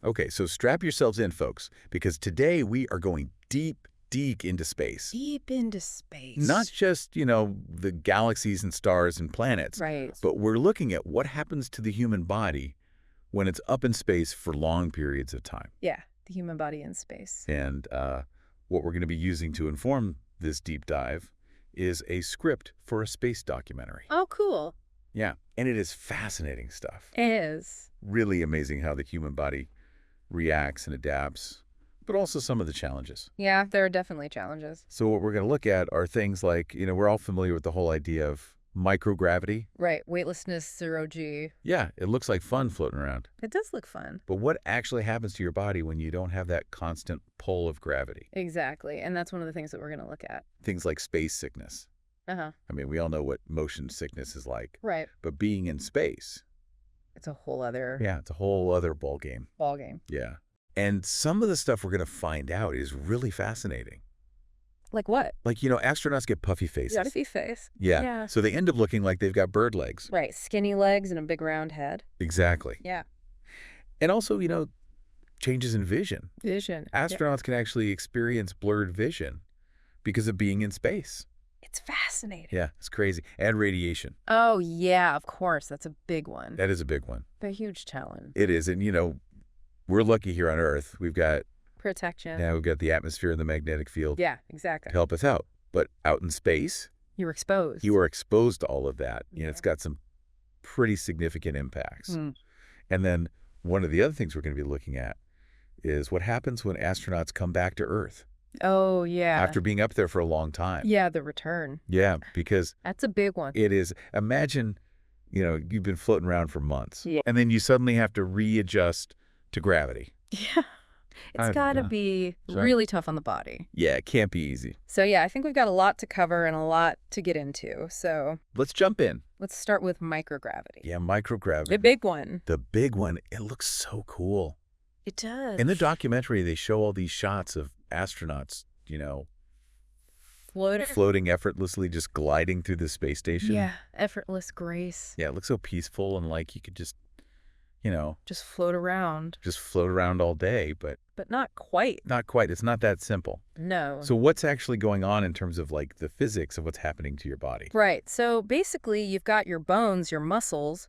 Okay, so strap yourselves in, folks, because today we are going deep, deep into space. Deep into space. Not just, the galaxies and stars and planets, Right. but we're looking at what happens to the human body when it's up in space for long periods of time. Yeah, the human body in space. And what we're going to be using to inform this deep dive is a script for a space documentary. Oh, cool. Yeah, and it is fascinating stuff. It is. Really amazing how the human body reacts and adapts, but also some of the challenges. Yeah, there are definitely challenges. So what we're going to look at are things like, we're all familiar with the whole idea of microgravity. Right, weightlessness, 0G. Yeah, it looks like fun floating around. It does look fun. But what actually happens to your body when you don't have that constant pull of gravity? Exactly, and that's one of the things that we're going to look at. Things like space sickness. Uh-huh. I mean, we all know what motion sickness is like. Right. But being in space, It's a whole other yeah, it's a whole other ball game. ball game. Yeah. And some of the stuff we're going to find out is really fascinating. Like what? Like, astronauts get puffy faces. Gotta be face. Yeah. Yeah. So they end up looking like they've got bird legs. Right, skinny legs and a big round head. Exactly. Yeah. And also, changes in vision. Vision. Astronauts can actually experience blurred vision because of being in space. It's fascinating. Yeah, it's crazy. And radiation. Oh, yeah, of course. That's a big one. That is a big one. A huge challenge. It is. And, we're lucky here on Earth. We've got Protection. we've got the atmosphere and the magnetic field Yeah, to exactly. help us out. But out in space, You're exposed. you are exposed to all of that. Yeah. It's got some pretty significant impacts. Hmm. And then one of the other things we're going to be looking at is what happens when astronauts come back to Earth Oh, yeah. after being up there for a long time. Yeah, the return. Yeah, because That's a big one. it is, imagine, you've been floating around for months. Yeah. And then you suddenly have to readjust to gravity. Yeah. It's I've- got to yeah. be Sorry. really tough on the body. Yeah, it can't be easy. So, yeah, I think we've got a lot to cover and a lot to get into. So Let's jump in. let's start with microgravity. Yeah, microgravity. The big one. The big one. It looks so cool. It does. In the documentary, they show all these shots of astronauts, Floating. floating effortlessly, just gliding through the space station. Yeah, effortless grace. Yeah, it looks so peaceful and like you could just, Just float around. just float around all day, but But not quite. not quite. It's not that simple. No. So what's actually going on in terms of like the physics of what's happening to your body? Right. So basically, you've got your bones, your muscles,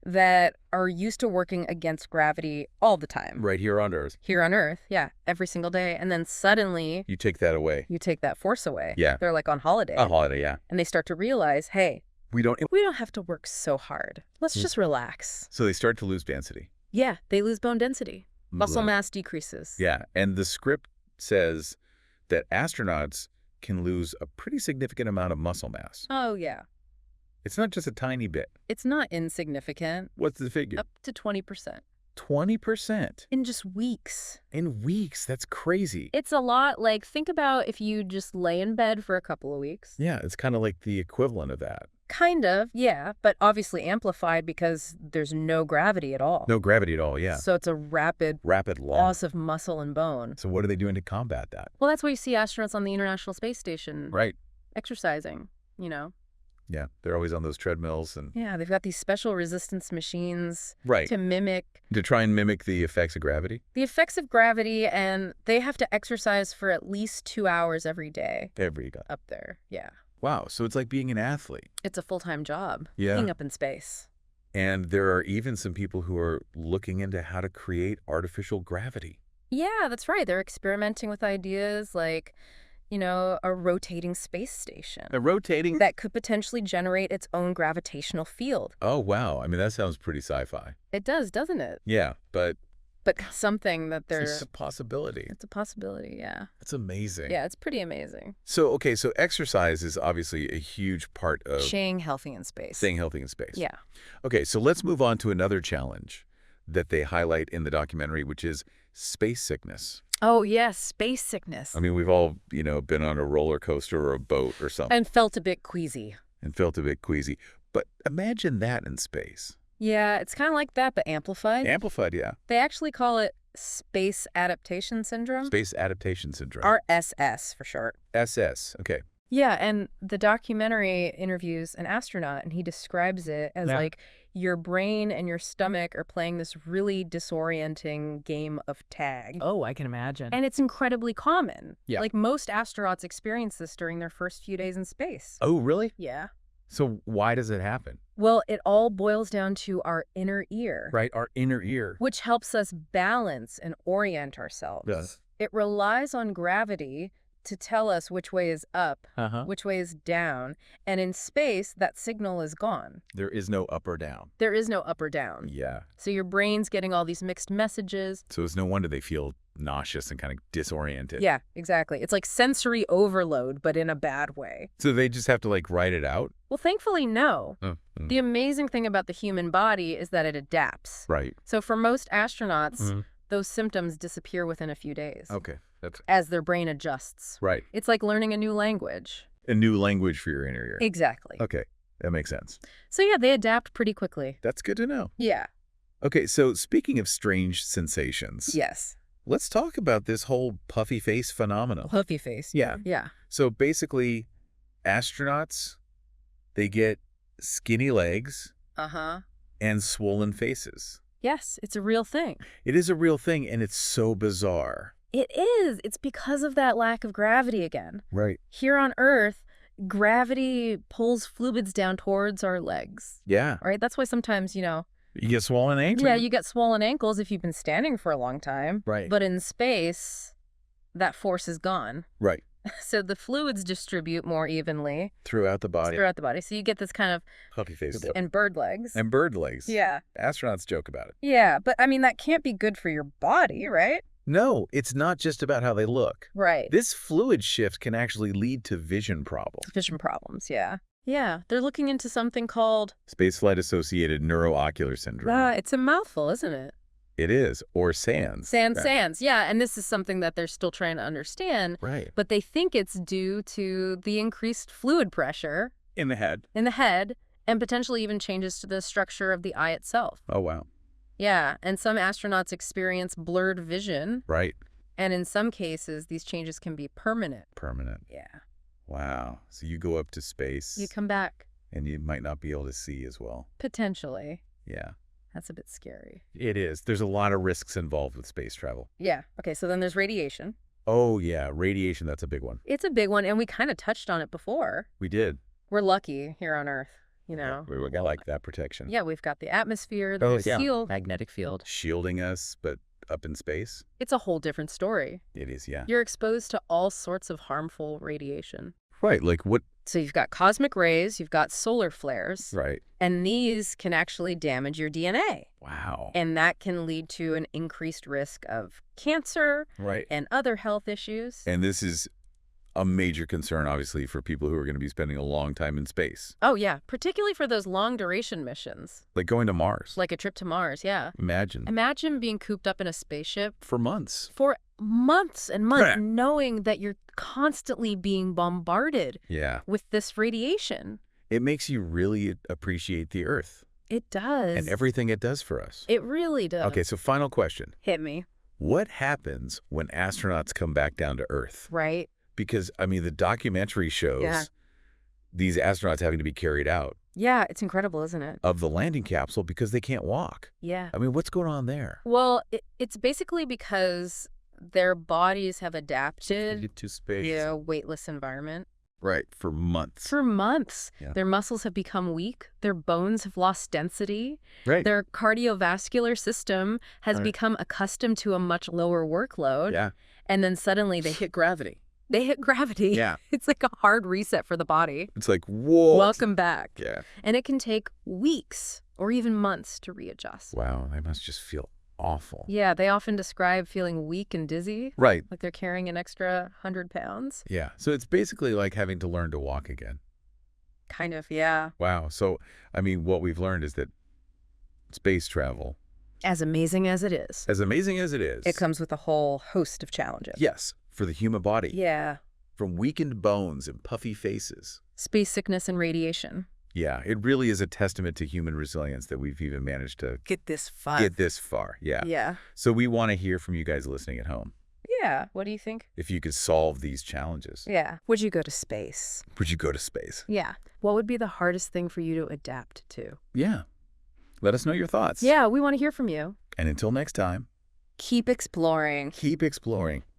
that are used to working against gravity all the time. Right here on Earth, Here on Earth, yeah, every single day. And then suddenly, you take that away. you take that force away. Yeah. They're like on holiday. A holiday, yeah. And they start to realize, hey, We don't. we don't have to work so hard. Let's just relax. So they start to lose density. Yeah, they lose bone density. Muscle Blah. mass decreases. Yeah, and the script says that astronauts can lose a pretty significant amount of muscle mass. Oh, yeah. It's not just a tiny bit. It's not insignificant. What's the figure? Up to 20% 20% in just weeks. in weeks. That's crazy. It's a lot. Like, think about if you just lay in bed for a couple of weeks. Yeah, it's kind of like the equivalent of that. Kind of, yeah, but obviously amplified because there's no gravity at all. No gravity at all, yeah. So it's a rapid Rapid loss. loss of muscle and bone. So what are they doing to combat that? Well, that's why you see astronauts on the International Space Station Right. exercising, Yeah, they're always on those treadmills and Yeah, they've got these special resistance machines right to mimic to try and mimic the effects of gravity. the effects of gravity, and they have to exercise for at least 2 hours every day Every guy. up there. Yeah. Wow, so it's like being an athlete. It's a full-time job Yeah. being up in space. And there are even some people who are looking into how to create artificial gravity. Yeah, that's right. They're experimenting with ideas like, a rotating space station A rotating. that could potentially generate its own gravitational field. Oh, wow. I mean, that sounds pretty sci-fi. It does, doesn't it? Yeah, but But something that it's a possibility. it's a possibility, yeah. It's amazing. Yeah, it's pretty amazing. So, okay, so exercise is obviously a huge part of Staying healthy in space. staying healthy in space. Yeah. Okay, so let's move on to another challenge that they highlight in the documentary, which is space sickness. Oh, yes, space sickness. I mean, we've all, been on a roller coaster or a boat or something And felt a bit queasy. and felt a bit queasy. But imagine that in space. Yeah, it's kind of like that, but amplified. Amplified, yeah. They actually call it Space Adaptation Syndrome. Space adaptation syndrome. RSS for short. SS. Okay. Yeah, and the documentary interviews an astronaut, and he describes it as Yeah. like your brain and your stomach are playing this really disorienting game of tag. Oh, I can imagine. And it's incredibly common. Yeah. Like most astronauts experience this during their first few days in space. Oh, really? Yeah. So why does it happen? Well, it all boils down to our inner ear, Right, our inner ear. which helps us balance and orient ourselves. Yes. It relies on gravity to tell us which way is up, Uh-huh. which way is down. And in space, that signal is gone. There is no up or down. There is no up or down. Yeah. So your brain's getting all these mixed messages. So it's no wonder they feel nauseous and kind of disoriented. Yeah, exactly. It's like sensory overload, but in a bad way. So they just have to like write it out? Well, thankfully, no. Mm. The amazing thing about the human body is that it adapts. Right. So for most astronauts, Mhm. those symptoms disappear within a few days Okay. That's as their brain adjusts. right. It's like learning a new language. A new language for your inner ear. Exactly. Okay. That makes sense. So yeah, they adapt pretty quickly. That's good to know. Yeah. Okay, so speaking of strange sensations, Yes. let's talk about this whole puffy face phenomenon. Puffy face. Yeah. Yeah. So basically, astronauts, they get skinny legs Uh-huh. and swollen faces. Yes, it's a real thing. It is a real thing, and it's so bizarre. It is. It's because of that lack of gravity again. Right. Here on Earth, gravity pulls fluids down towards our legs, Yeah. right? That's why sometimes, You get swollen ankles. yeah, you get swollen ankles if you've been standing for a long time. Right. But in space, that force is gone. Right. So the fluids distribute more evenly Throughout the body. throughout the body. So you get this kind of, Puffy face. and bird legs. And bird legs. Yeah. Astronauts joke about it. Yeah. But I mean, that can't be good for your body, right? No, it's not just about how they look. Right. This fluid shift can actually lead to vision problems. Vision problems. Yeah. Yeah. They're looking into something called, Spaceflight-associated neuroocular syndrome. it's a mouthful, isn't it? It is. Or SANS. SANS. Yeah. And this is something that they're still trying to understand. Right. But they think it's due to the increased fluid pressure In the head. in the head and potentially even changes to the structure of the eye itself. Oh, wow. Yeah, and some astronauts experience blurred vision, Right. and in some cases, these changes can be permanent. Permanent. Yeah. Wow. So you go up to space You come back, and you might not be able to see as well. potentially. Yeah. That's a bit scary. It is. There's a lot of risks involved with space travel. Yeah. Okay, so then there's radiation. Oh, yeah. Radiation, that's a big one. It's a big one, and we kind of touched on it before. We did. We're lucky here on Earth, you know. We got like that protection. Yeah, we've got the atmosphere, Oh, the yeah. seal. Magnetic field. Shielding us, but up in space. It's a whole different story. It is, yeah. You're exposed to all sorts of harmful radiation. Right. Like what? So you've got cosmic rays, you've got solar flares, Right. and these can actually damage your DNA. Wow. And that can lead to an increased risk of cancer Right. and other health issues. And this is a major concern, obviously, for people who are going to be spending a long time in space. Oh, yeah, particularly for those long duration missions, Like going to Mars. like a trip to Mars, yeah. Imagine. Imagine being cooped up in a spaceship For months. for months and months, Right. knowing that you're constantly being bombarded Yeah. with this radiation. It makes you really appreciate the Earth It does. and everything it does for us. It really does. Okay, so final question. Hit me, What happens when astronauts come back down to Earth? right? Because, I mean, the documentary shows Yeah. these astronauts having to be carried out Yeah, it's incredible, isn't it? of the landing capsule because they can't walk. Yeah. I mean, what's going on there? Well, it's basically because their bodies have adapted To space. to a weightless environment. Right, for months. For months, Yeah. their muscles have become weak, their bones have lost density, Right. their cardiovascular system has Right. become accustomed to a much lower workload, Yeah. and then suddenly they hit gravity. They hit gravity. Yeah. It's like a hard reset for the body. It's like, whoa. Welcome back. Yeah. And it can take weeks or even months to readjust. Wow, they must just feel awful. Yeah, they often describe feeling weak and dizzy, Right. like they're carrying an extra 100 pounds. Yeah. So it's basically like having to learn to walk again. Kind of, yeah. Wow. So, I mean, what we've learned is that space travel, As amazing as it is, as amazing as it is, it comes with a whole host of challenges. yes, for the human body, Yeah. from weakened bones and puffy faces. Space sickness and radiation. Yeah, it really is a testament to human resilience that we've even managed to Get this fun. get this far. Yeah. Yeah. So we want to hear from you guys listening at home. Yeah. What do you think? If you could solve these challenges, Yeah. Would you go to space? would you go to space? Yeah. What would be the hardest thing for you to adapt to? Yeah. Let us know your thoughts. Yeah, we want to hear from you. And until next time, Keep exploring. keep exploring.